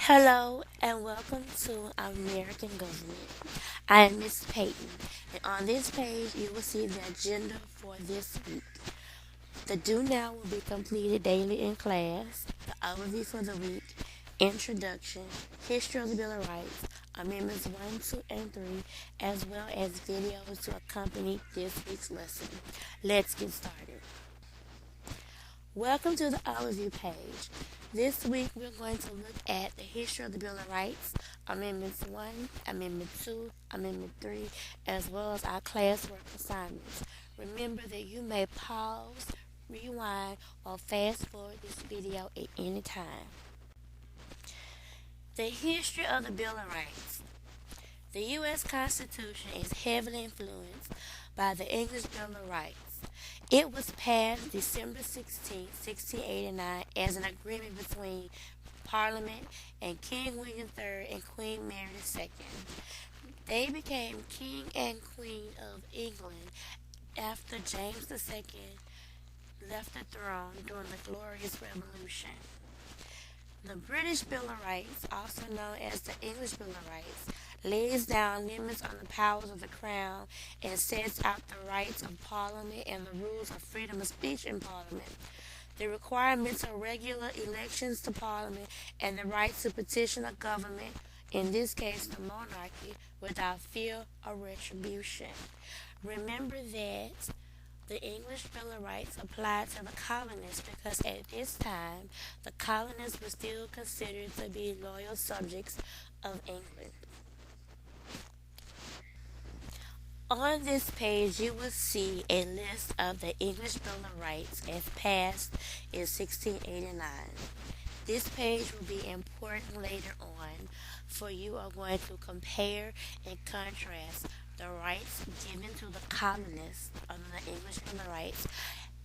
Hello and welcome to American Government. I am Miss Peyton, and on this page you will see the agenda for this week. The do now will be completed daily in class, the overview for the week, introduction, history of the Bill of Rights, amendments 1, 2, and 3, as well as videos to accompany this week's lesson. Let's get started. Welcome to the overview page. This week we're going to look at the history of the Bill of Rights, Amendments 1, Amendment 2, Amendment 3, as well as our classwork assignments. Remember that you may pause, rewind, or fast forward this video at any time. The history of the Bill of Rights. The U.S. Constitution is heavily influenced by the English Bill of Rights. It was passed December 16, 1689 as an agreement between Parliament and King William III and Queen Mary II. They became King and Queen of England after James II left the throne during the Glorious Revolution. The British Bill of Rights, also known as the English Bill of Rights, lays down limits on the powers of the Crown and sets out the rights of Parliament and the rules of freedom of speech in Parliament, the requirements of regular elections to Parliament, and the right to petition a government, in this case the monarchy, without fear or retribution. Remember that the English Bill of Rights applied to the colonists because at this time the colonists were still considered to be loyal subjects of England. On this page you will see a list of the English Bill of Rights as passed in 1689. This page will be important later on, for you are going to compare and contrast the rights given to the colonists under the English Bill of Rights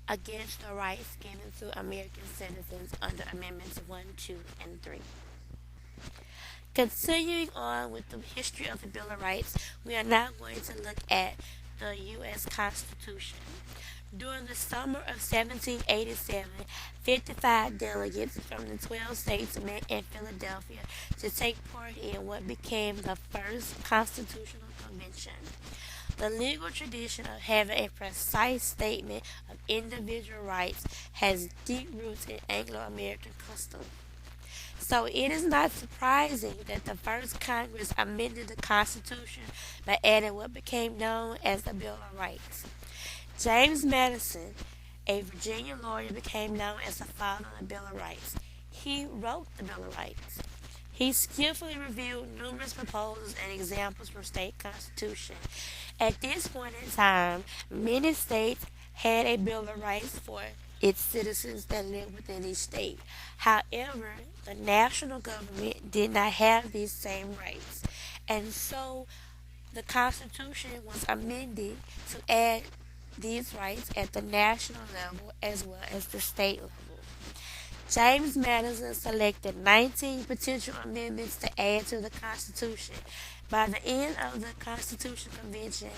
against the rights given to American citizens under Amendments 1, 2, and 3. Continuing on with the history of the Bill of Rights, we are now going to look at the U.S. Constitution. During the summer of 1787, 55 delegates from the 12 states met in Philadelphia to take part in what became the first Constitutional Convention. The legal tradition of having a precise statement of individual rights has deep roots in Anglo-American custom. So it is not surprising that the first Congress amended the Constitution by adding what became known as the Bill of Rights. James Madison, a Virginia lawyer, became known as the father of the Bill of Rights. He wrote the Bill of Rights. He skillfully reviewed numerous proposals and examples from state constitutions. At this point in time, many states had a Bill of Rights for its citizens that live within each state. However, the national government did not have these same rights, and so the Constitution was amended to add these rights at the national level as well as the state level. James Madison selected 19 potential amendments to add to the Constitution. By the end of the Constitutional Convention,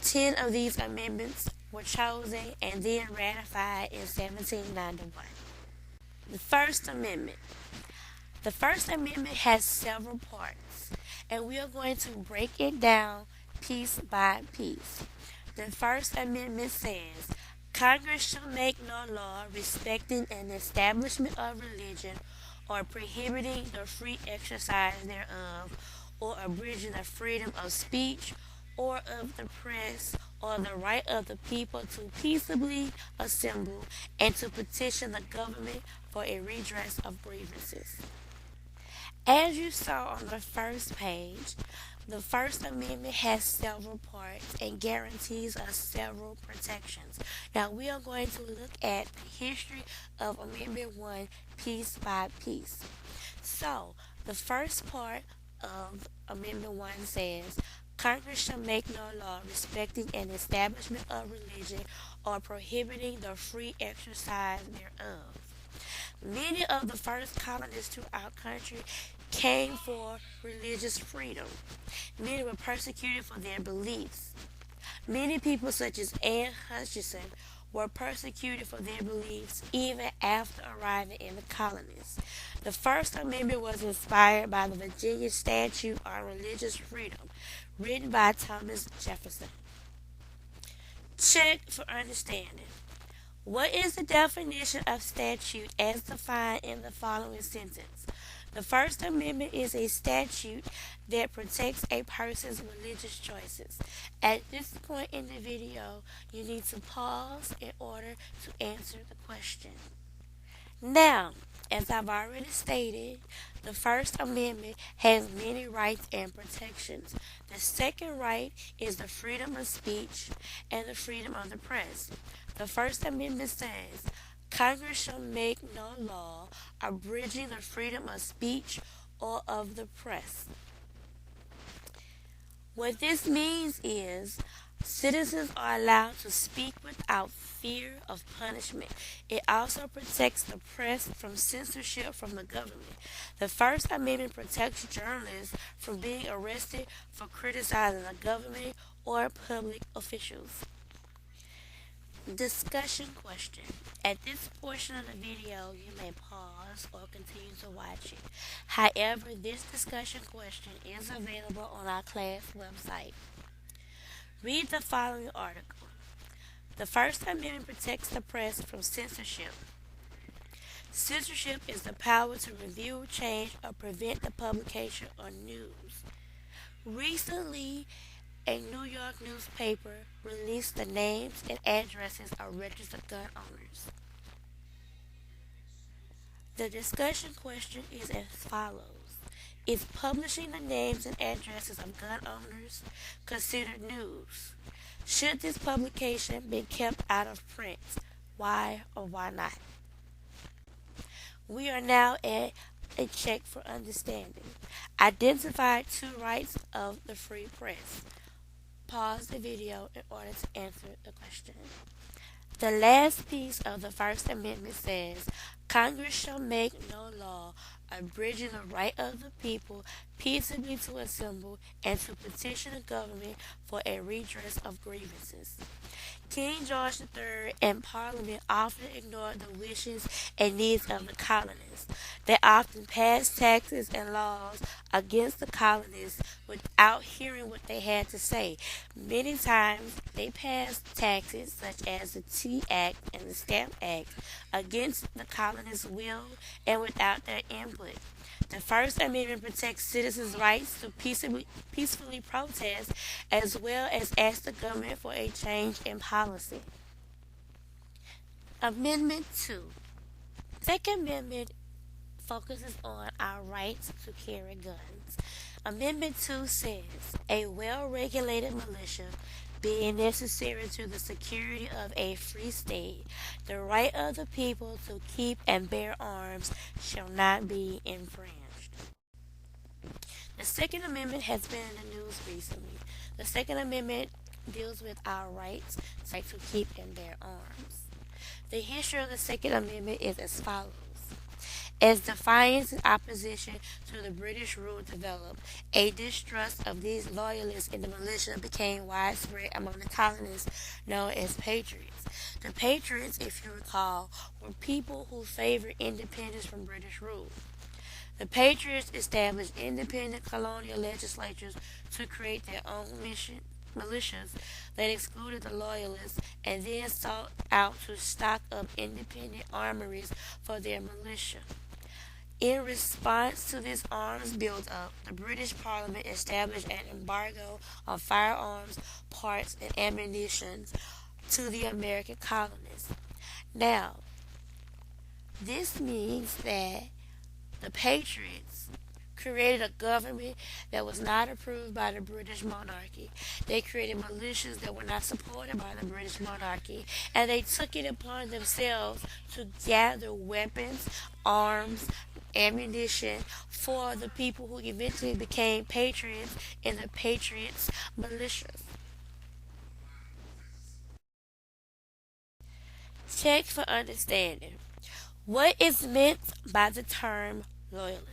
10 of these amendments were chosen and then ratified in 1791. The First Amendment. The First Amendment has several parts, and we are going to break it down piece by piece. The First Amendment says, Congress shall make no law respecting an establishment of religion or prohibiting the free exercise thereof or abridging the freedom of speech or of the press or the right of the people to peaceably assemble and to petition the government for a redress of grievances. As you saw on the first page, the First Amendment has several parts and guarantees us several protections. Now we are going to look at the history of Amendment 1 piece by piece. So, the first part of Amendment 1 says, Congress shall make no law respecting an establishment of religion or prohibiting the free exercise thereof. Many of the first colonists to our country came for religious freedom. Many were persecuted for their beliefs. Many people such as Anne Hutchinson were persecuted for their beliefs even after arriving in the colonies. The First Amendment was inspired by the Virginia Statute on Religious Freedom, written by Thomas Jefferson. Check for understanding. What is the definition of statute as defined in the following sentence? The First Amendment is a statute that protects a person's religious choices. At this point in the video, you need to pause in order to answer the question. Now, as I've already stated, the First Amendment has many rights and protections. The second right is the freedom of speech and the freedom of the press. The First Amendment says, Congress shall make no law abridging the freedom of speech or of the press. What this means is citizens are allowed to speak without fear of punishment. It also protects the press from censorship from the government. The First Amendment protects journalists from being arrested for criticizing the government or public officials. Discussion question. At this portion of the video, you may pause or continue to watch it. However, this discussion question is available on our class website. Read the following article. The First Amendment protects the press from censorship. Censorship is the power to review, change, or prevent the publication of news. Recently, a New York newspaper released the names and addresses of registered gun owners. The discussion question is as follows. Is publishing the names and addresses of gun owners considered news? Should this publication be kept out of print? Why or why not? We are now at a check for understanding. Identify two rights of the free press. Pause the video in order to answer the question. The last piece of the First Amendment says, Congress shall make no law abridging the right of the people peaceably to assemble and to petition the government for a redress of grievances. King George III and Parliament often ignored the wishes and needs of the colonists. They often passed taxes and laws against the colonists without hearing what they had to say. Many times they passed taxes such as the Tea Act and the Stamp Act against the colonists' will and without their input. The First Amendment protects citizens' rights to peacefully protest as well as ask the government for a change in policy. Amendment 2. Second Amendment focuses on our rights to carry guns. Amendment 2 says, a well-regulated militia being necessary to the security of a free state, the right of the people to keep and bear arms shall not be infringed. The Second Amendment has been in the news recently. The Second Amendment deals with our rights to keep and bear arms. The history of the Second Amendment is as follows. As defiance and opposition to the British rule developed, a distrust of these loyalists in the militia became widespread among the colonists known as patriots. The patriots, if you recall, were people who favored independence from British rule. The patriots established independent colonial legislatures to create their own militias that excluded the loyalists and then sought out to stock up independent armories for their militia. In response to this arms build-up, the British Parliament established an embargo on firearms, parts, and ammunition to the American colonists. Now, this means that the Patriots created a government that was not approved by the British monarchy. They created militias that were not supported by the British monarchy, and they took it upon themselves to gather weapons, arms, ammunition for the people who eventually became patriots in the Patriots militias. Check for understanding. What is meant by the term loyalist?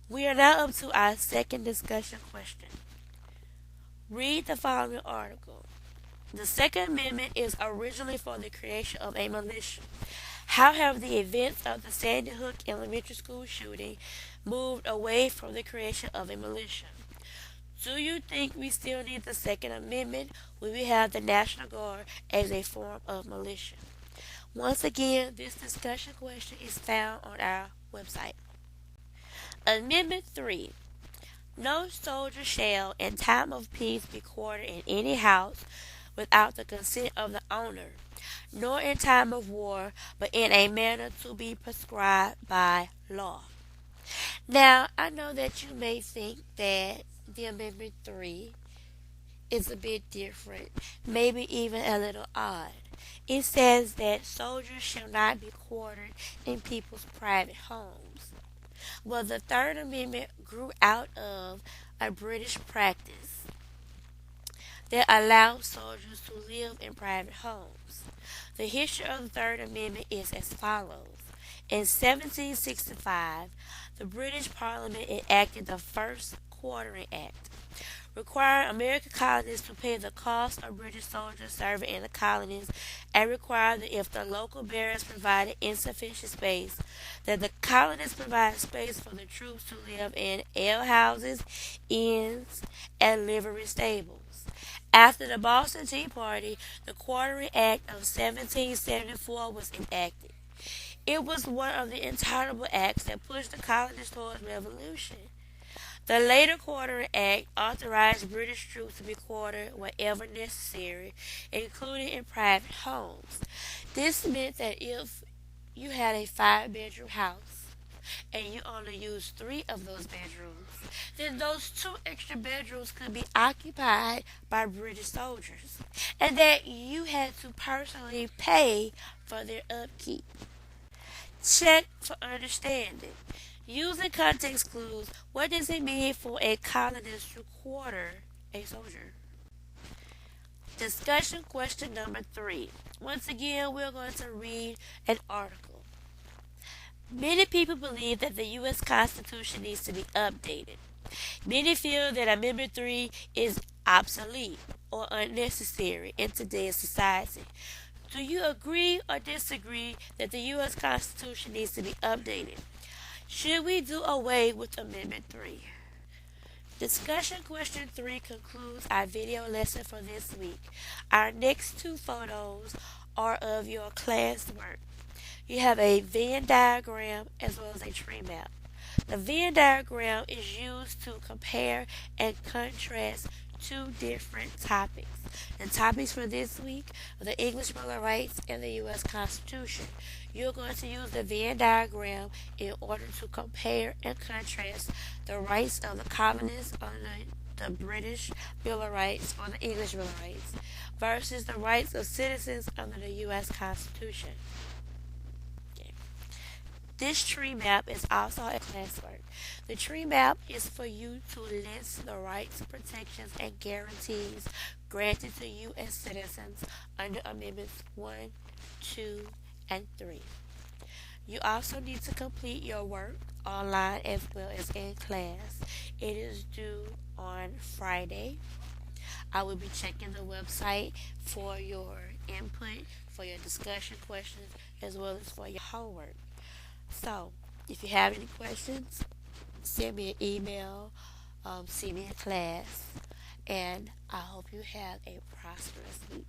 We are now up to our second discussion question. Read the following article. The Second Amendment is originally for the creation of a militia. However, the events of the Sandy Hook Elementary School shooting moved away from the creation of a militia. Do you think we still need the Second Amendment when we have the National Guard as a form of militia? Once again, this discussion question is found on our website. Amendment 3. No soldier shall, in time of peace, be quartered in any house without the consent of the owner, nor in time of war, but in a manner to be prescribed by law. Now, I know that you may think that the Amendment 3 is a bit different, maybe even a little odd. It says that soldiers shall not be quartered in people's private homes. Well, the Third Amendment grew out of a British practice that allowed soldiers to live in private homes. The history of the Third Amendment is as follows. In 1765, the British Parliament enacted the first Quartering Act, requiring American colonists to pay the cost of British soldiers serving in the colonies, and required that if the local barracks provided insufficient space, that the colonists provide space for the troops to live in alehouses, inns, and livery stables. After the Boston Tea Party, the Quartering Act of 1774 was enacted. It was one of the intolerable acts that pushed the colonists towards revolution. The later Quartering Act authorized British troops to be quartered wherever necessary, including in private homes. This meant that if you had a 5-bedroom house and you only used 3 of those bedrooms, then those 2 extra bedrooms could be occupied by British soldiers, and that you had to personally pay for their upkeep. Check for understanding. Using context clues, what does it mean for a colonist to quarter a soldier? Discussion question number 3. Once again, we're going to read an article. Many people believe that the U.S. Constitution needs to be updated. Many feel that Amendment 3 is obsolete or unnecessary in today's society. Do you agree or disagree that the U.S. Constitution needs to be updated? Should we do away with Amendment 3? Discussion question 3 concludes our video lesson for this week. Our next 2 photos are of your classwork. You have a Venn diagram as well as a tree map. The Venn diagram is used to compare and contrast 2 different topics. The topics for this week are the English Bill of Rights and the U.S. Constitution. You're going to use the Venn diagram in order to compare and contrast the rights of the colonists under the British Bill of Rights or the English Bill of Rights versus the rights of citizens under the U.S. Constitution. This tree map is also a classwork. The tree map is for you to list the rights, protections, and guarantees granted to U.S. citizens under Amendments 1, 2, and 3. You also need to complete your work online as well as in class. It is due on Friday. I will be checking the website for your input, for your discussion questions, as well as for your homework. So, if you have any questions, send me an email, see me in class, and I hope you have a prosperous week.